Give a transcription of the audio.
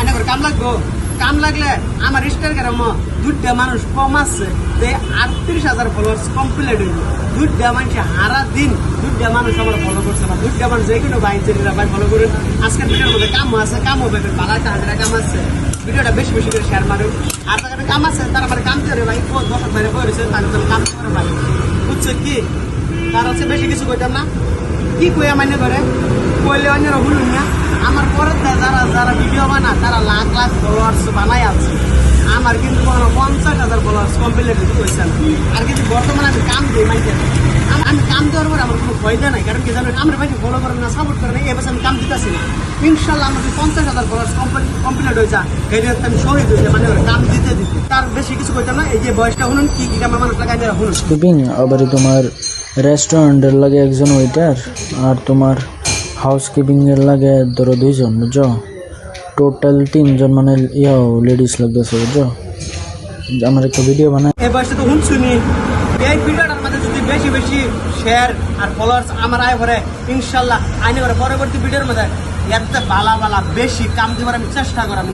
আইনে করে কাম লাগবো কাম লাগলে আমার ইনস্টাগ্রাম দুইটা মানুষ কম আছে 38,000 ফলোয়ার্স কমপ্লিট হইল দুইটা মানুষ হারা দিন দুইটা মানুষ আমার ফলো করছে না দুইটা মানুষ যে কোনো ভাই চেনিরা ভাই ফলো করুন আজকের ভিডিওর মধ্যে কাম আছে কাম হবে ভালো একটা হাজারা কাম আছে ভিডিওটা বেশি বেশি করে শেয়ার মারুন আর তাদের কাম আছে তারা মানে কাম করে ভাই দশক বাইরে করেছে তাদের জন্য কাম করে ভাই বুঝছো কি তার হচ্ছে বেশি কিছু কইতাম না কি কইয়া মানে করে কইলে অন্যরা শুনুন না আমার পরে যারা যারা ভিডিও বানা তারা লাখ লাখ ফলোয়ার্স বানাই আছে আমার কিন্তু কোনো 50,000 ফলোয়ার্স কমপ্লিট হয়েছে না আর কিন্তু বর্তমানে আমি কাম দিই মাইকে আমি কাম দেওয়ার পরে আমার কোনো ফায়দা নাই কারণ কি জানেন আমার ভাই ফলো করেন না সাপোর্ট করেন এই বছর আমি কাম দিতেছি না ইনশাল্লাহ আমাদের 50,000 ফলোয়ার্স কমপ্লিট হয়ে যায় এটা আমি শহীদ হয়েছে মানে কাম দিতে তার বেশি কিছু কইতাম না এই যে বয়সটা শুনুন কি কি কামে মানুষ লাগাই দেওয়া শুনুন স্কিপিং আবার তোমার রেস্টুরেন্টের লাগে একজন ওয়েটার আর তোমার হাউসকিপিং এর লাগে ধরো 2 জন বুঝছো টোটাল 3 জন মানে লেডিস লাগতেছে বুঝছো আমার একটা ভিডিও বানায় এই বয়সে তো শুনি এই ভিডিওটার মধ্যে যদি বেশি বেশি শেয়ার আর ফলোয়ার্স আমার আয় করে ইনশাল্লাহ আইনে করে পরবর্তী ভিডিওর মধ্যে এত বালা বেশি কাম দিবার আমি চেষ্টা করাম